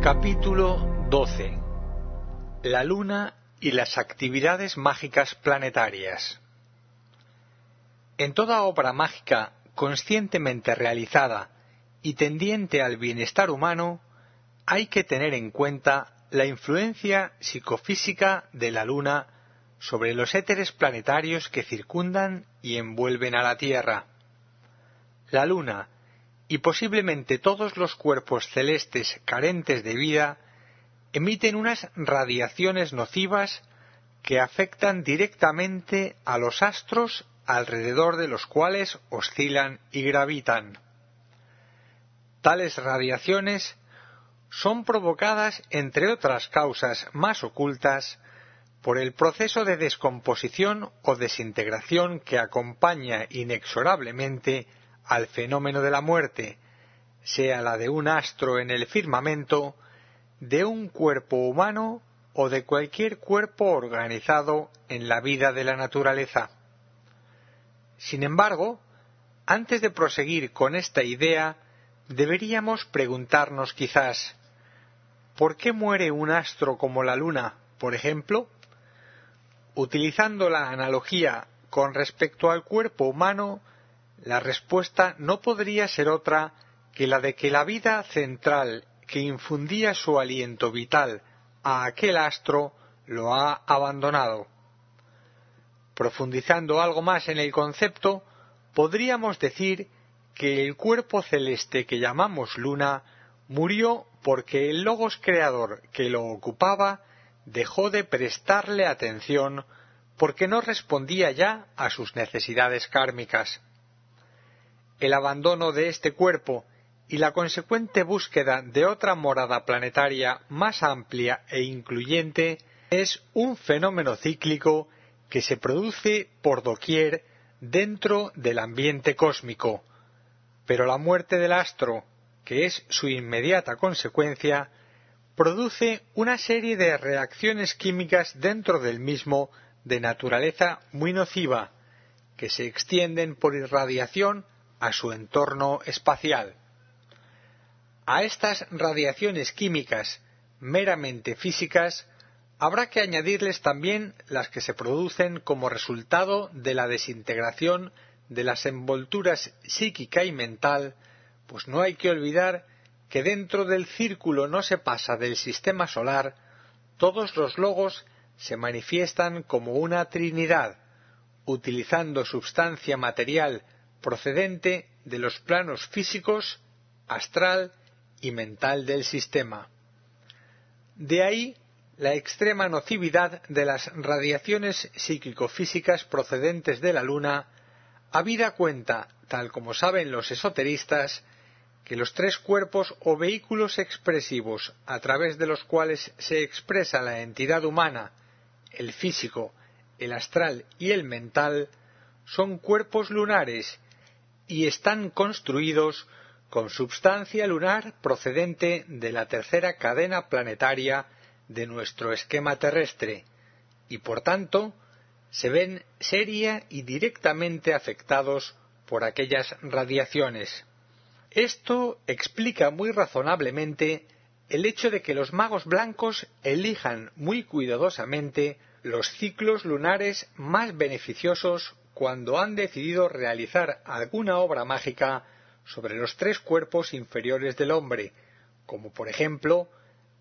Capítulo 12. La Luna y las actividades mágicas planetarias. En toda obra mágica conscientemente realizada y tendiente al bienestar humano, hay que tener en cuenta la influencia psicofísica de la Luna sobre los éteres planetarios que circundan y envuelven a la Tierra. La Luna, y posiblemente todos los cuerpos celestes carentes de vida, emiten unas radiaciones nocivas que afectan directamente a los astros alrededor de los cuales oscilan y gravitan. Tales radiaciones son provocadas, entre otras causas más ocultas, por el proceso de descomposición o desintegración que acompaña inexorablemente al fenómeno de la muerte, sea la de un astro en el firmamento, de un cuerpo humano o de cualquier cuerpo organizado en la vida de la naturaleza. Sin embargo, antes de proseguir con esta idea, deberíamos preguntarnos quizás, ¿por qué muere un astro como la Luna, por ejemplo? Utilizando la analogía con respecto al cuerpo humano, la respuesta no podría ser otra que la de que la vida central que infundía su aliento vital a aquel astro lo ha abandonado. Profundizando algo más en el concepto, podríamos decir que el cuerpo celeste que llamamos Luna murió porque el logos creador que lo ocupaba dejó de prestarle atención porque no respondía ya a sus necesidades kármicas. El abandono de este cuerpo y la consecuente búsqueda de otra morada planetaria más amplia e incluyente es un fenómeno cíclico que se produce por doquier dentro del ambiente cósmico, pero la muerte del astro, que es su inmediata consecuencia, produce una serie de reacciones químicas dentro del mismo de naturaleza muy nociva, que se extienden por irradiación a su entorno espacial. A estas radiaciones químicas meramente físicas habrá que añadirles también las que se producen como resultado de la desintegración de las envolturas psíquica y mental, pues no hay que olvidar que dentro del círculo no se pasa del sistema solar, todos los logos se manifiestan como una trinidad, utilizando substancia material procedente de los planos físicos, astral y mental del sistema. De ahí la extrema nocividad de las radiaciones psíquico-físicas procedentes de la Luna, habida cuenta, tal como saben los esoteristas, que los tres cuerpos o vehículos expresivos a través de los cuales se expresa la entidad humana, el físico, el astral y el mental, son cuerpos lunares y están construidos con substancia lunar procedente de la tercera cadena planetaria de nuestro esquema terrestre, y por tanto se ven seria y directamente afectados por aquellas radiaciones. Esto explica muy razonablemente el hecho de que los magos blancos elijan muy cuidadosamente los ciclos lunares más beneficiosos cuando han decidido realizar alguna obra mágica sobre los tres cuerpos inferiores del hombre, como por ejemplo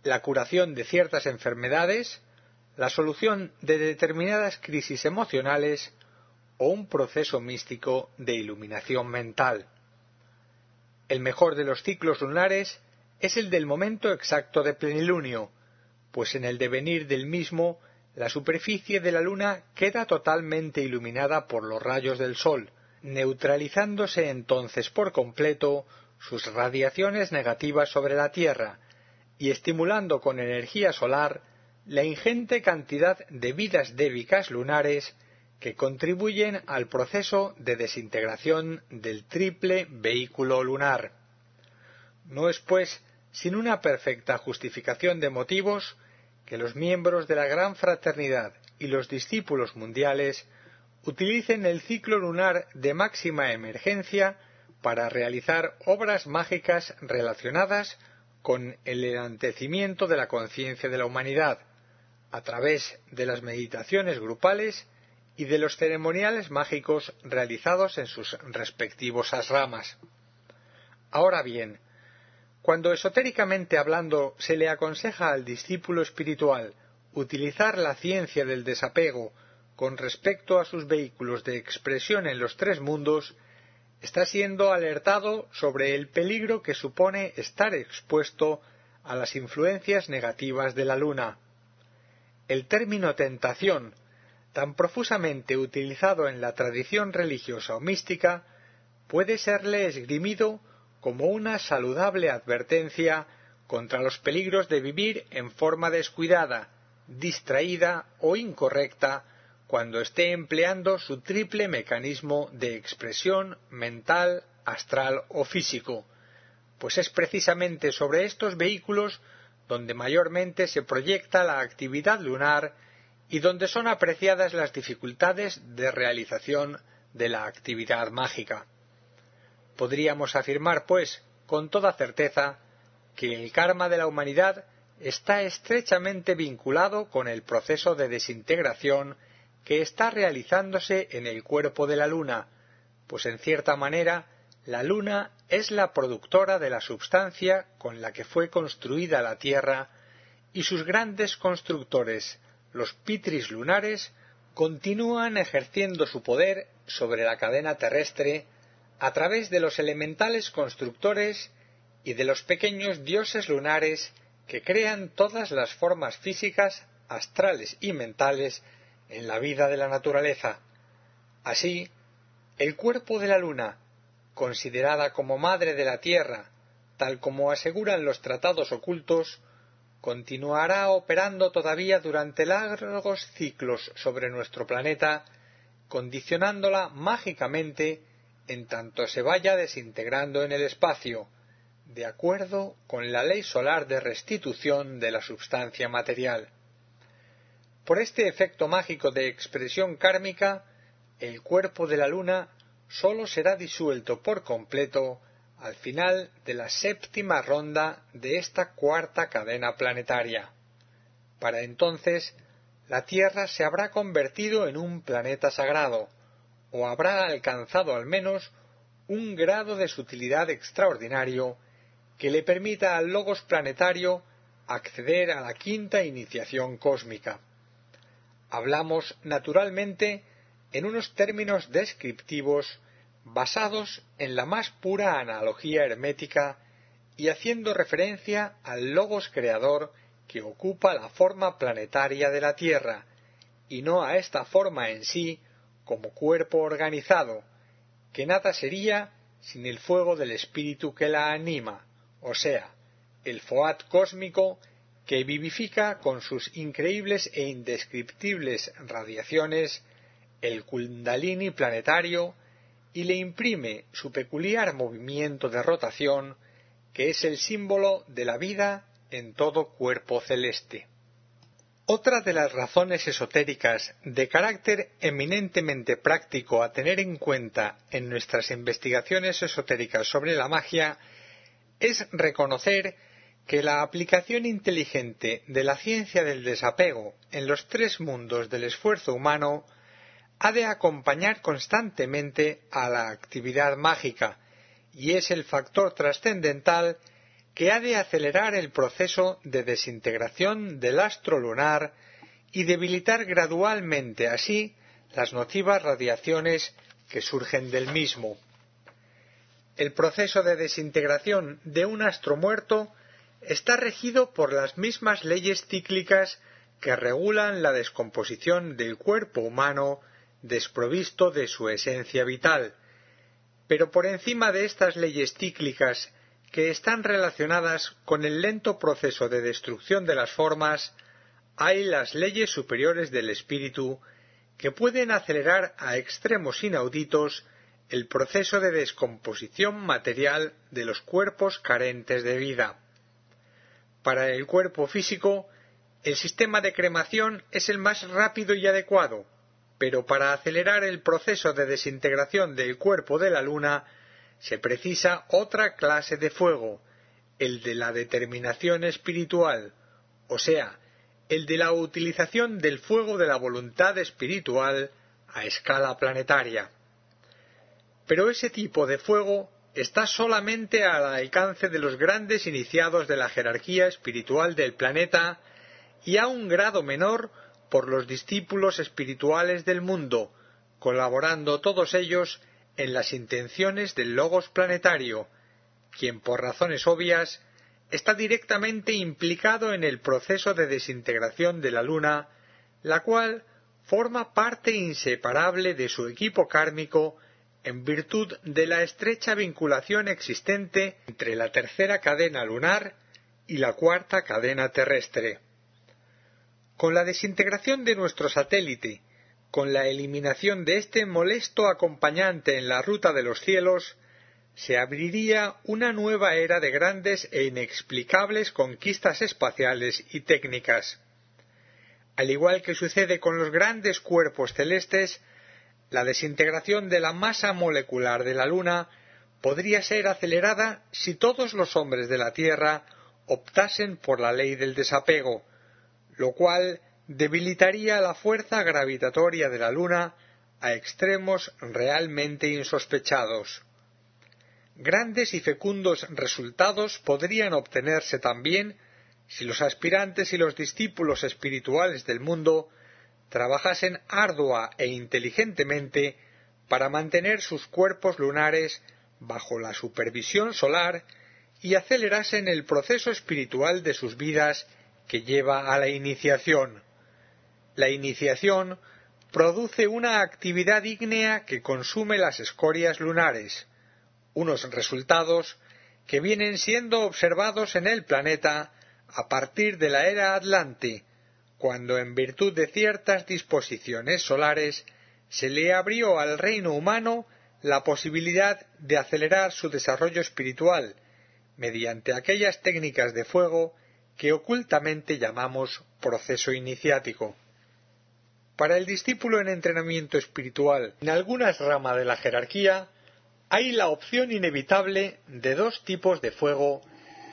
la curación de ciertas enfermedades, la solución de determinadas crisis emocionales o un proceso místico de iluminación mental. El mejor de los ciclos lunares es el del momento exacto de plenilunio, pues en el devenir del mismo la superficie de la Luna queda totalmente iluminada por los rayos del Sol, neutralizándose entonces por completo sus radiaciones negativas sobre la Tierra y estimulando con energía solar la ingente cantidad de vidas débicas lunares que contribuyen al proceso de desintegración del triple vehículo lunar. No es, pues, sin una perfecta justificación de motivos que los miembros de la Gran Fraternidad y los discípulos mundiales utilicen el ciclo lunar de máxima emergencia para realizar obras mágicas relacionadas con el enaltecimiento de la conciencia de la humanidad, a través de las meditaciones grupales y de los ceremoniales mágicos realizados en sus respectivos ashramas. Ahora bien, cuando esotéricamente hablando se le aconseja al discípulo espiritual utilizar la ciencia del desapego con respecto a sus vehículos de expresión en los tres mundos, está siendo alertado sobre el peligro que supone estar expuesto a las influencias negativas de la luna. El término tentación, tan profusamente utilizado en la tradición religiosa o mística, puede serle esgrimido como una saludable advertencia contra los peligros de vivir en forma descuidada, distraída o incorrecta cuando esté empleando su triple mecanismo de expresión mental, astral o físico, pues es precisamente sobre estos vehículos donde mayormente se proyecta la actividad lunar y donde son apreciadas las dificultades de realización de la actividad mágica. Podríamos afirmar, pues, con toda certeza, que el karma de la humanidad está estrechamente vinculado con el proceso de desintegración que está realizándose en el cuerpo de la luna, pues en cierta manera la luna es la productora de la substancia con la que fue construida la Tierra, y sus grandes constructores, los pitris lunares, continúan ejerciendo su poder sobre la cadena terrestre a través de los elementales constructores y de los pequeños dioses lunares que crean todas las formas físicas, astrales y mentales en la vida de la naturaleza. Así, el cuerpo de la luna, considerada como madre de la Tierra, tal como aseguran los tratados ocultos, continuará operando todavía durante largos ciclos sobre nuestro planeta, condicionándola mágicamente en tanto se vaya desintegrando en el espacio, de acuerdo con la ley solar de restitución de la substancia material. Por este efecto mágico de expresión kármica, el cuerpo de la luna sólo será disuelto por completo al final de la séptima ronda de esta cuarta cadena planetaria. Para entonces, la Tierra se habrá convertido en un planeta sagrado, o habrá alcanzado al menos un grado de sutilidad extraordinario que le permita al logos planetario acceder a la quinta iniciación cósmica. Hablamos, naturalmente, en unos términos descriptivos basados en la más pura analogía hermética y haciendo referencia al logos creador que ocupa la forma planetaria de la Tierra, y no a esta forma en sí como cuerpo organizado, que nada sería sin el fuego del espíritu que la anima, o sea, el foat cósmico que vivifica con sus increíbles e indescriptibles radiaciones el kundalini planetario y le imprime su peculiar movimiento de rotación, que es el símbolo de la vida en todo cuerpo celeste. Otra de las razones esotéricas de carácter eminentemente práctico a tener en cuenta en nuestras investigaciones esotéricas sobre la magia es reconocer que la aplicación inteligente de la ciencia del desapego en los tres mundos del esfuerzo humano ha de acompañar constantemente a la actividad mágica, y es el factor trascendental que ha de acelerar el proceso de desintegración del astro lunar y debilitar gradualmente así las nocivas radiaciones que surgen del mismo. El proceso de desintegración de un astro muerto está regido por las mismas leyes cíclicas que regulan la descomposición del cuerpo humano desprovisto de su esencia vital, pero por encima de estas leyes cíclicas que están relacionadas con el lento proceso de destrucción de las formas, hay las leyes superiores del espíritu que pueden acelerar a extremos inauditos el proceso de descomposición material de los cuerpos carentes de vida. Para el cuerpo físico, el sistema de cremación es el más rápido y adecuado, pero para acelerar el proceso de desintegración del cuerpo de la luna se precisa otra clase de fuego, el de la determinación espiritual, o sea, el de la utilización del fuego de la voluntad espiritual a escala planetaria. Pero ese tipo de fuego está solamente al alcance de los grandes iniciados de la jerarquía espiritual del planeta y a un grado menor por los discípulos espirituales del mundo, colaborando todos ellos en las intenciones del Logos planetario, quien por razones obvias está directamente implicado en el proceso de desintegración de la Luna, la cual forma parte inseparable de su equipo kármico en virtud de la estrecha vinculación existente entre la tercera cadena lunar y la cuarta cadena terrestre. Con la desintegración de nuestro satélite, con la eliminación de este molesto acompañante en la ruta de los cielos, se abriría una nueva era de grandes e inexplicables conquistas espaciales y técnicas. Al igual que sucede con los grandes cuerpos celestes, la desintegración de la masa molecular de la Luna podría ser acelerada si todos los hombres de la Tierra optasen por la ley del desapego, lo cual debilitaría la fuerza gravitatoria de la Luna a extremos realmente insospechados. Grandes y fecundos resultados podrían obtenerse también si los aspirantes y los discípulos espirituales del mundo trabajasen ardua e inteligentemente para mantener sus cuerpos lunares bajo la supervisión solar y acelerasen el proceso espiritual de sus vidas que lleva a la iniciación. La iniciación produce una actividad ígnea que consume las escorias lunares, unos resultados que vienen siendo observados en el planeta a partir de la era Atlante, cuando en virtud de ciertas disposiciones solares se le abrió al reino humano la posibilidad de acelerar su desarrollo espiritual mediante aquellas técnicas de fuego que ocultamente llamamos proceso iniciático. Para el discípulo en entrenamiento espiritual en algunas ramas de la jerarquía, hay la opción inevitable de dos tipos de fuego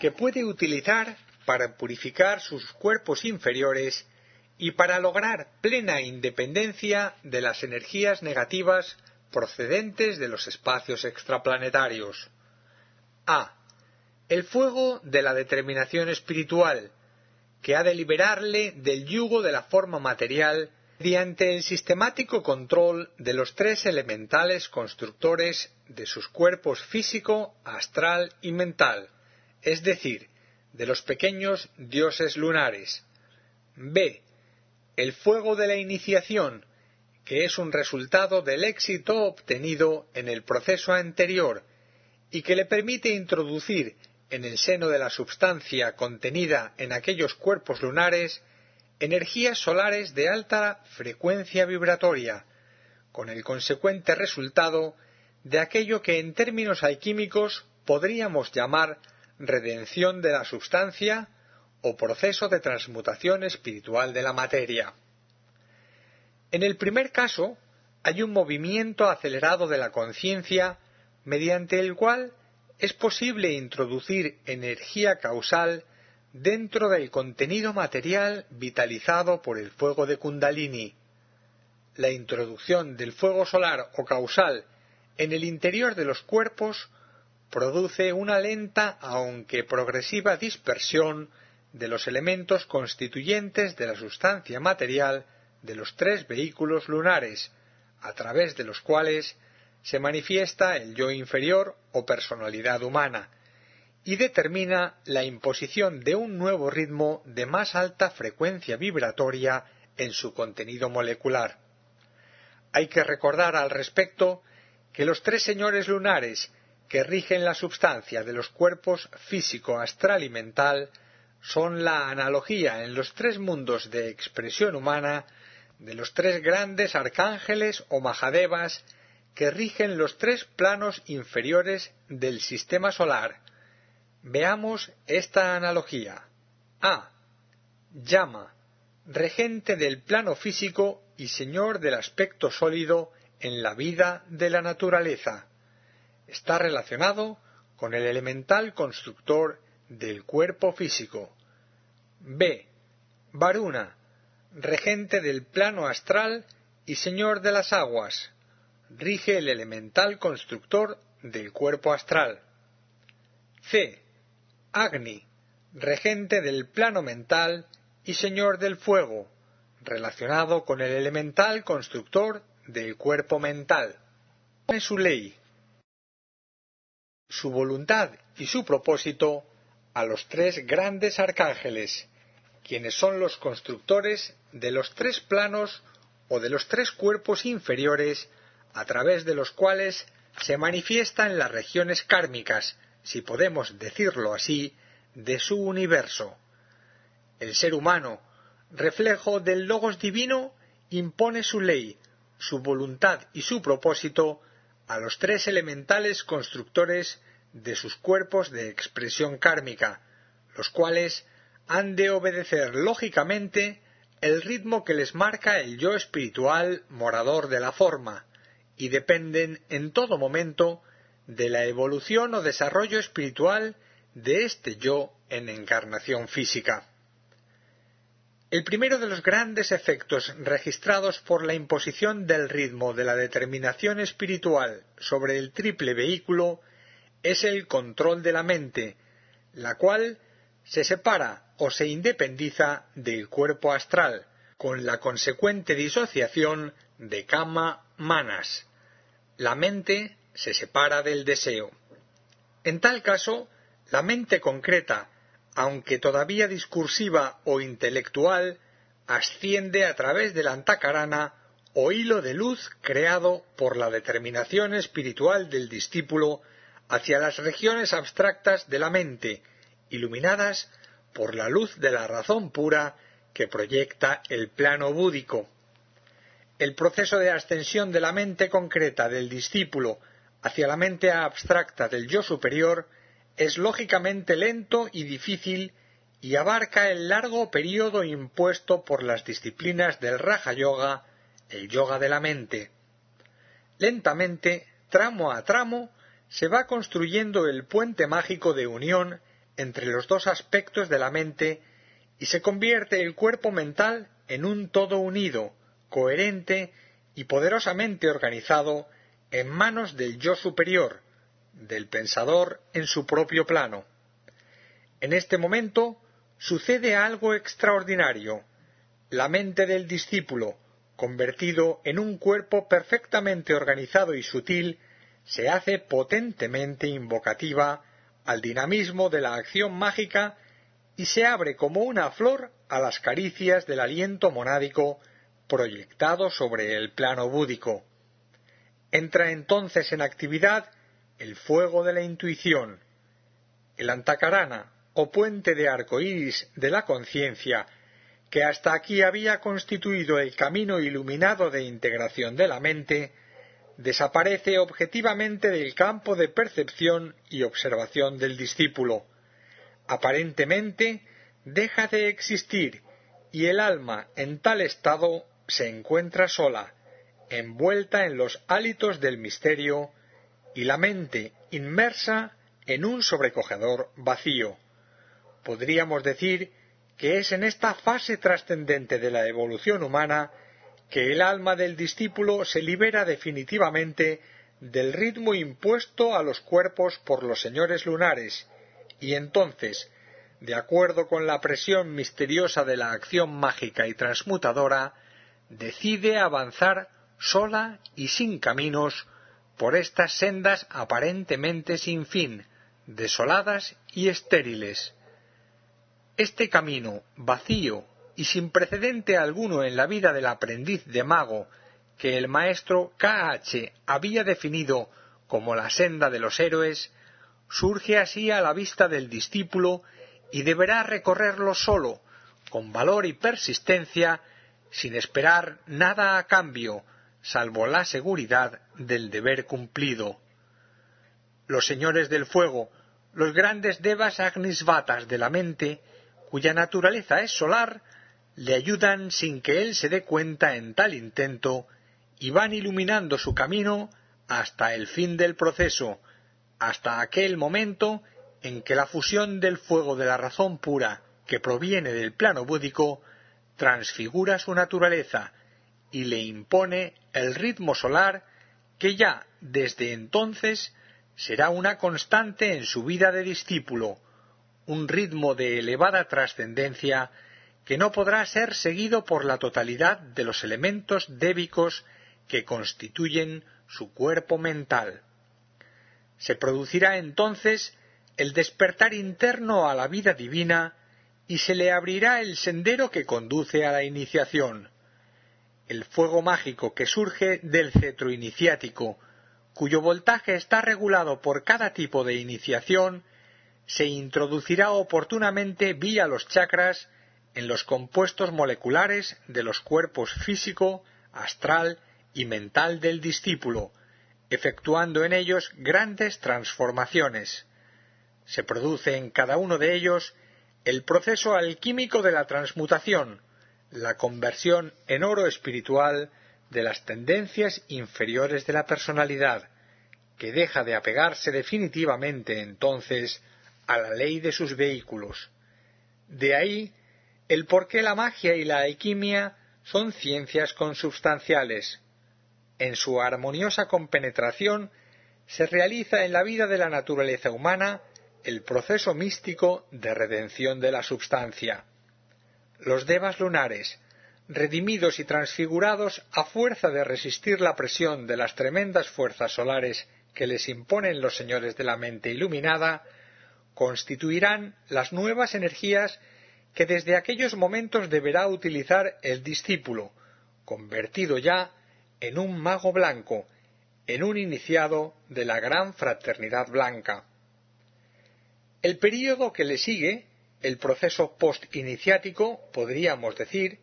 que puede utilizar para purificar sus cuerpos inferiores y para lograr plena independencia de las energías negativas procedentes de los espacios extraplanetarios. A. El fuego de la determinación espiritual, que ha de liberarle del yugo de la forma material mediante el sistemático control de los tres elementales constructores de sus cuerpos físico, astral y mental, es decir, de los pequeños dioses lunares. B. El fuego de la iniciación, que es un resultado del éxito obtenido en el proceso anterior y que le permite introducir en el seno de la substancia contenida en aquellos cuerpos lunares energías solares de alta frecuencia vibratoria, con el consecuente resultado de aquello que en términos alquímicos podríamos llamar redención de la substancia o proceso de transmutación espiritual de la materia. En el primer caso, hay un movimiento acelerado de la conciencia mediante el cual es posible introducir energía causal dentro del contenido material vitalizado por el fuego de Kundalini. La introducción del fuego solar o causal en el interior de los cuerpos produce una lenta aunque progresiva dispersión de los elementos constituyentes de la sustancia material de los tres vehículos lunares, a través de los cuales se manifiesta el yo inferior o personalidad humana, y determina la imposición de un nuevo ritmo de más alta frecuencia vibratoria en su contenido molecular. Hay que recordar al respecto que los tres señores lunares que rigen la substancia de los cuerpos físico, astral y mental son la analogía en los tres mundos de expresión humana de los tres grandes arcángeles o Mahadevas que rigen los tres planos inferiores del sistema solar. Veamos esta analogía. A. Yama, regente del plano físico y señor del aspecto sólido en la vida de la naturaleza. Está relacionado con el elemental constructor del cuerpo físico. B. Varuna, regente del plano astral y señor de las aguas. Rige el elemental constructor del cuerpo astral. C. Agni, regente del plano mental y señor del fuego, relacionado con el elemental constructor del cuerpo mental. Pone su ley, su voluntad y su propósito a los tres grandes arcángeles, quienes son los constructores de los tres planos o de los tres cuerpos inferiores a través de los cuales se manifiestan las regiones kármicas, si podemos decirlo así, de su universo. El ser humano, reflejo del Logos divino, impone su ley, su voluntad y su propósito a los tres elementales constructores de sus cuerpos de expresión kármica, los cuales han de obedecer lógicamente el ritmo que les marca el yo espiritual morador de la forma, y dependen en todo momento de la evolución o desarrollo espiritual de este yo en encarnación física. El primero de los grandes efectos registrados por la imposición del ritmo de la determinación espiritual sobre el triple vehículo es el control de la mente, la cual se separa o se independiza del cuerpo astral, con la consecuente disociación de kama manas. La mente se separa del deseo. En tal caso, la mente concreta, aunque todavía discursiva o intelectual, asciende a través del antakarana o hilo de luz creado por la determinación espiritual del discípulo hacia las regiones abstractas de la mente, iluminadas por la luz de la razón pura que proyecta el plano búdico. El proceso de ascensión de la mente concreta del discípulo hacia la mente abstracta del yo superior es lógicamente lento y difícil y abarca el largo período impuesto por las disciplinas del Raja Yoga, el yoga de la mente. Lentamente, tramo a tramo, se va construyendo el puente mágico de unión entre los dos aspectos de la mente y se convierte el cuerpo mental en un todo unido, coherente y poderosamente organizado en manos del yo superior, del pensador en su propio plano. En este momento sucede algo extraordinario. La mente del discípulo, convertido en un cuerpo perfectamente organizado y sutil, se hace potentemente invocativa al dinamismo de la acción mágica y se abre como una flor a las caricias del aliento monádico proyectado sobre el plano búdico. Entra entonces en actividad el fuego de la intuición. El antakarana, o puente de arco iris de la conciencia, que hasta aquí había constituido el camino iluminado de integración de la mente, desaparece objetivamente del campo de percepción y observación del discípulo. Aparentemente deja de existir y el alma en tal estado se encuentra sola, envuelta en los hálitos del misterio y la mente inmersa en un sobrecogedor vacío. Podríamos decir que es en esta fase trascendente de la evolución humana que el alma del discípulo se libera definitivamente del ritmo impuesto a los cuerpos por los señores lunares, y entonces, de acuerdo con la presión misteriosa de la acción mágica y transmutadora, decide avanzar sola y sin caminos por estas sendas aparentemente sin fin, desoladas y estériles. Este camino vacío y sin precedente alguno en la vida del aprendiz de mago, que el maestro K.H. había definido como la senda de los héroes, surge así a la vista del discípulo y deberá recorrerlo solo, con valor y persistencia, sin esperar nada a cambio, salvo la seguridad del deber cumplido. Los señores del fuego, los grandes devas agnisvatas de la mente, cuya naturaleza es solar, le ayudan sin que él se dé cuenta en tal intento, y van iluminando su camino hasta el fin del proceso, hasta aquel momento en que la fusión del fuego de la razón pura que proviene del plano búdico transfigura su naturaleza y le impone el ritmo solar que ya desde entonces será una constante en su vida de discípulo, un ritmo de elevada trascendencia que no podrá ser seguido por la totalidad de los elementos débicos que constituyen su cuerpo mental. Se producirá entonces el despertar interno a la vida divina y se le abrirá el sendero que conduce a la iniciación. El fuego mágico que surge del cetro iniciático, cuyo voltaje está regulado por cada tipo de iniciación, se introducirá oportunamente vía los chakras en los compuestos moleculares de los cuerpos físico, astral y mental del discípulo, efectuando en ellos grandes transformaciones. Se produce en cada uno de ellos el proceso alquímico de la transmutación, la conversión en oro espiritual de las tendencias inferiores de la personalidad, que deja de apegarse definitivamente entonces a la ley de sus vehículos. De ahí el por qué la magia y la alquimia son ciencias consubstanciales. En su armoniosa compenetración se realiza en la vida de la naturaleza humana el proceso místico de redención de la substancia. Los devas lunares, redimidos y transfigurados a fuerza de resistir la presión de las tremendas fuerzas solares que les imponen los señores de la mente iluminada, constituirán las nuevas energías que desde aquellos momentos deberá utilizar el discípulo, convertido ya en un mago blanco, en un iniciado de la gran fraternidad blanca. El período que le sigue, el proceso post-iniciático, podríamos decir,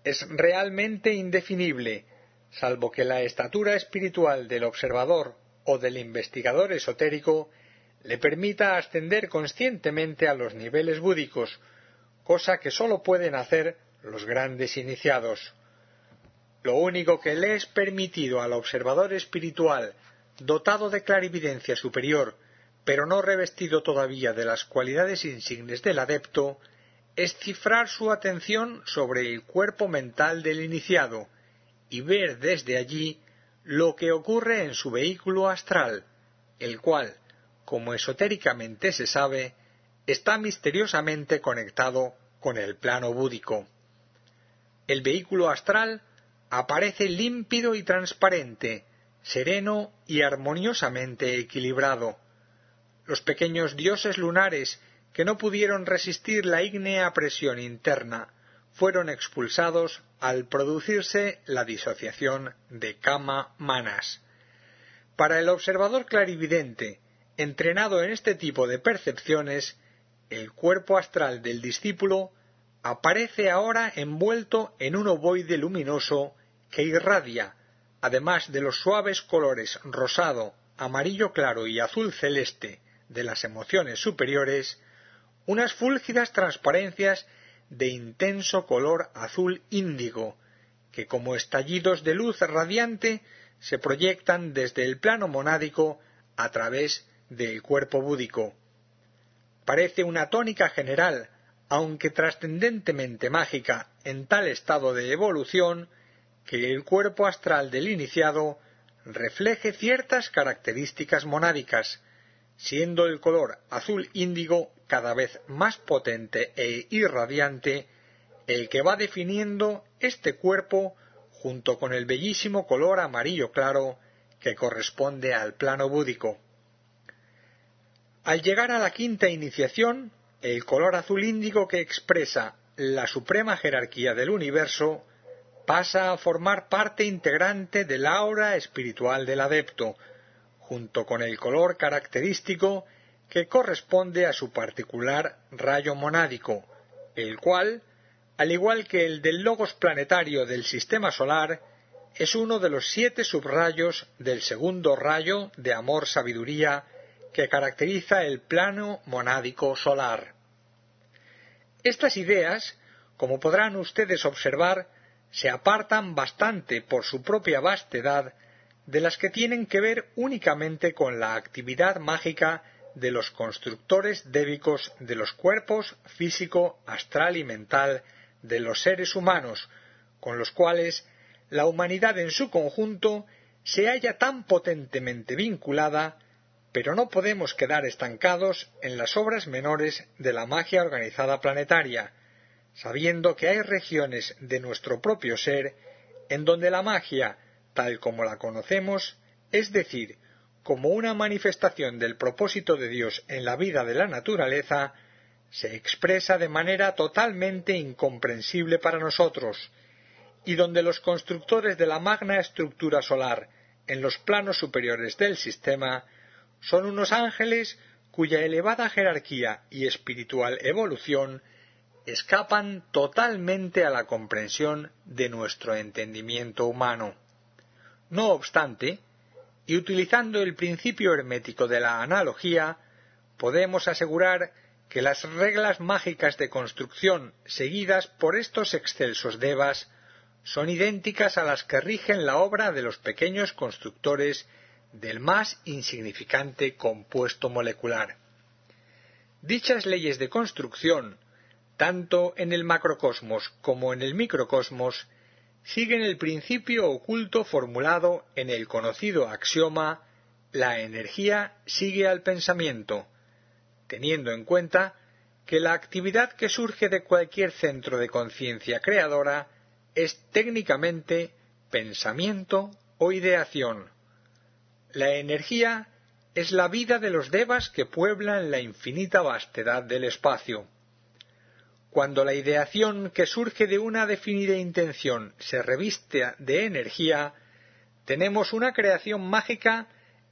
es realmente indefinible, salvo que la estatura espiritual del observador o del investigador esotérico le permita ascender conscientemente a los niveles búdicos, cosa que sólo pueden hacer los grandes iniciados. Lo único que le es permitido al observador espiritual, dotado de clarividencia superior, pero no revestido todavía de las cualidades insignes del adepto, es cifrar su atención sobre el cuerpo mental del iniciado y ver desde allí lo que ocurre en su vehículo astral, el cual, como esotéricamente se sabe, está misteriosamente conectado con el plano búdico. El vehículo astral aparece límpido y transparente, sereno y armoniosamente equilibrado. Los pequeños dioses lunares que no pudieron resistir la ígnea presión interna fueron expulsados al producirse la disociación de Kama Manas. Para el observador clarividente, entrenado en este tipo de percepciones, el cuerpo astral del discípulo aparece ahora envuelto en un ovoide luminoso que irradia, además de los suaves colores rosado, amarillo claro y azul celeste de las emociones superiores, unas fúlgidas transparencias de intenso color azul índigo, que como estallidos de luz radiante se proyectan desde el plano monádico a través del cuerpo búdico. Parece una tónica general, aunque trascendentemente mágica en tal estado de evolución, que el cuerpo astral del iniciado refleje ciertas características monádicas, siendo el color azul índigo cada vez más potente e irradiante, el que va definiendo este cuerpo junto con el bellísimo color amarillo claro que corresponde al plano búdico. Al llegar a la quinta iniciación, el color azul índigo que expresa la suprema jerarquía del universo pasa a formar parte integrante del aura espiritual del adepto, junto con el color característico que corresponde a su particular rayo monádico, el cual, al igual que el del logos planetario del sistema solar, es uno de los 7 subrayos del segundo rayo de amor-sabiduría que caracteriza el plano monádico solar. Estas ideas, como podrán ustedes observar, se apartan bastante por su propia vastedad de las que tienen que ver únicamente con la actividad mágica de los constructores débicos de los cuerpos físico, astral y mental de los seres humanos, con los cuales la humanidad en su conjunto se halla tan potentemente vinculada, pero no podemos quedar estancados en las obras menores de la magia organizada planetaria, sabiendo que hay regiones de nuestro propio ser en donde la magia, tal como la conocemos, es decir, como una manifestación del propósito de Dios en la vida de la naturaleza, se expresa de manera totalmente incomprensible para nosotros, y donde los constructores de la magna estructura solar en los planos superiores del sistema son unos ángeles cuya elevada jerarquía y espiritual evolución escapan totalmente a la comprensión de nuestro entendimiento humano. No obstante, y utilizando el principio hermético de la analogía, podemos asegurar que las reglas mágicas de construcción seguidas por estos excelsos devas son idénticas a las que rigen la obra de los pequeños constructores del más insignificante compuesto molecular. Dichas leyes de construcción, tanto en el macrocosmos como en el microcosmos, siguen el principio oculto formulado en el conocido axioma «la energía sigue al pensamiento», teniendo en cuenta que la actividad que surge de cualquier centro de conciencia creadora es técnicamente pensamiento o ideación. La energía es la vida de los devas que pueblan la infinita vastedad del espacio. Cuando la ideación que surge de una definida intención se reviste de energía, tenemos una creación mágica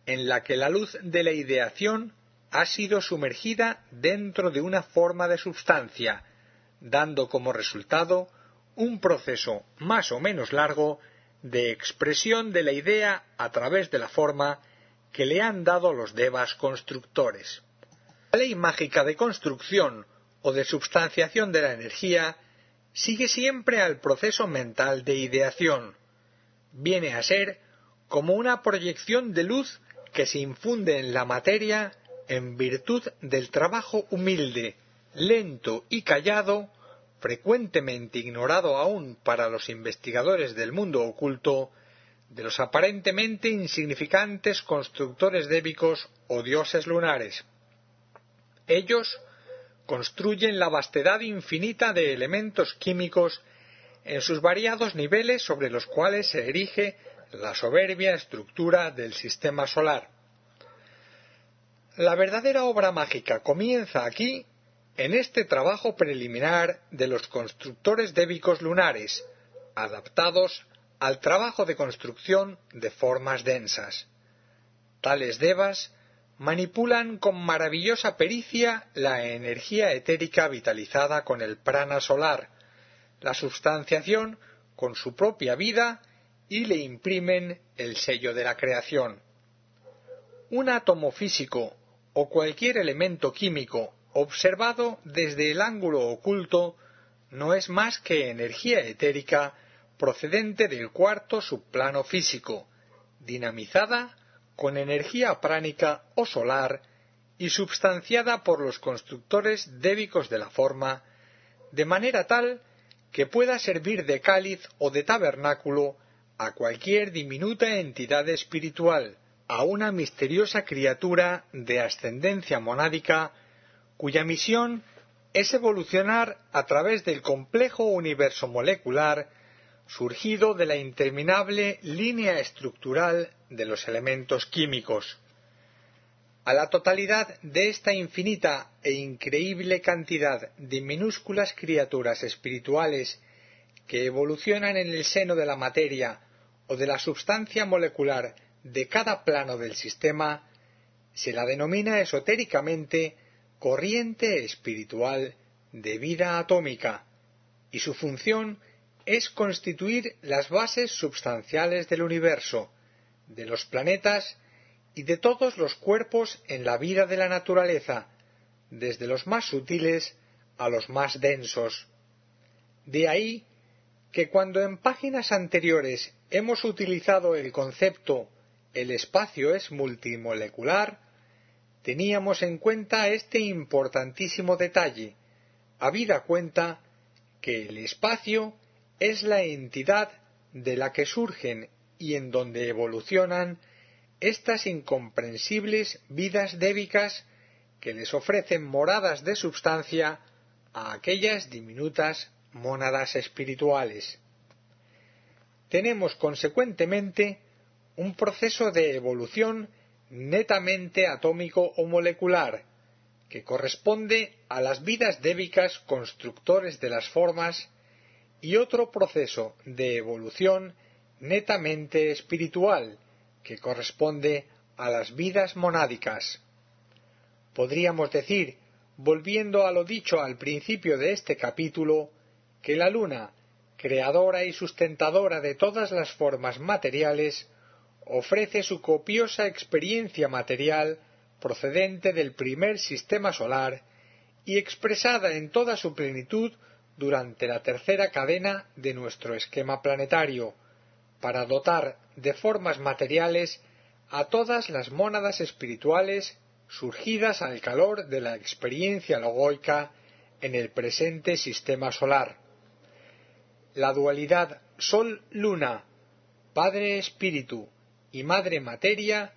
en la que la luz de la ideación ha sido sumergida dentro de una forma de substancia, dando como resultado un proceso más o menos largo de expresión de la idea a través de la forma que le han dado los devas constructores. La ley mágica de construcción o de substanciación de la energía sigue siempre al proceso mental de ideación. Viene a ser como una proyección de luz que se infunde en la materia en virtud del trabajo humilde, lento y callado, frecuentemente ignorado aún para los investigadores del mundo oculto, de los aparentemente insignificantes constructores débicos o dioses lunares. Ellos construyen la vastedad infinita de elementos químicos en sus variados niveles sobre los cuales se erige la soberbia estructura del sistema solar. La verdadera obra mágica comienza aquí, en este trabajo preliminar de los constructores débicos lunares, adaptados al trabajo de construcción de formas densas. Tales devas manipulan con maravillosa pericia la energía etérica vitalizada con el prana solar, la substanciación con su propia vida y le imprimen el sello de la creación. Un átomo físico o cualquier elemento químico observado desde el ángulo oculto no es más que energía etérica procedente del cuarto subplano físico, dinamizada con energía pránica o solar y substanciada por los constructores débicos de la forma, de manera tal que pueda servir de cáliz o de tabernáculo a cualquier diminuta entidad espiritual, a una misteriosa criatura de ascendencia monádica cuya misión es evolucionar a través del complejo universo molecular surgido de la interminable línea estructural de los elementos químicos. A la totalidad de esta infinita e increíble cantidad de minúsculas criaturas espirituales que evolucionan en el seno de la materia o de la substancia molecular de cada plano del sistema, Se la denomina esotéricamente corriente espiritual de vida atómica, y su función es constituir las bases substanciales del universo, de los planetas y de todos los cuerpos en la vida de la naturaleza, desde los más sutiles a los más densos. De ahí que cuando en páginas anteriores hemos utilizado el concepto «el espacio es multimolecular», teníamos en cuenta este importantísimo detalle, habida cuenta que el espacio es la entidad de la que surgen y en donde evolucionan estas incomprensibles vidas débicas que les ofrecen moradas de substancia a aquellas diminutas mónadas espirituales. Tenemos consecuentemente un proceso de evolución netamente atómico o molecular, que corresponde a las vidas débicas constructores de las formas, y otro proceso de evolución netamente espiritual, que corresponde a las vidas monádicas. Podríamos decir, volviendo a lo dicho al principio de este capítulo, que la luna, creadora y sustentadora de todas las formas materiales, ofrece su copiosa experiencia material procedente del primer sistema solar y expresada en toda su plenitud durante la tercera cadena de nuestro esquema planetario, para dotar de formas materiales a todas las mónadas espirituales surgidas al calor de la experiencia logoica en el presente sistema solar. La dualidad Sol-Luna, Padre-Espíritu y Madre-Materia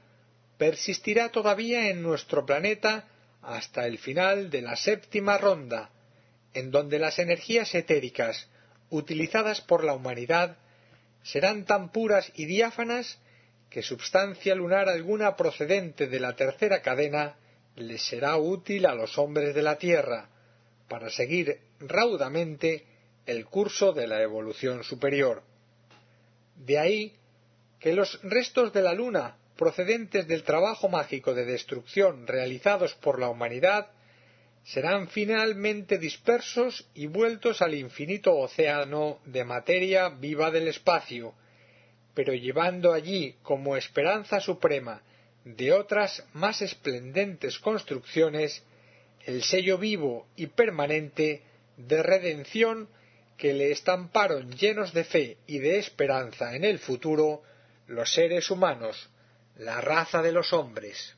persistirá todavía en nuestro planeta hasta el final de la séptima ronda, en donde las energías etéricas utilizadas por la humanidad serán tan puras y diáfanas que substancia lunar alguna procedente de la tercera cadena les será útil a los hombres de la Tierra para seguir raudamente el curso de la evolución superior. De ahí que los restos de la luna procedentes del trabajo mágico de destrucción realizados por la humanidad serán finalmente dispersos y vueltos al infinito océano de materia viva del espacio, pero llevando allí como esperanza suprema de otras más esplendentes construcciones el sello vivo y permanente de redención que le estamparon llenos de fe y de esperanza en el futuro los seres humanos, la raza de los hombres.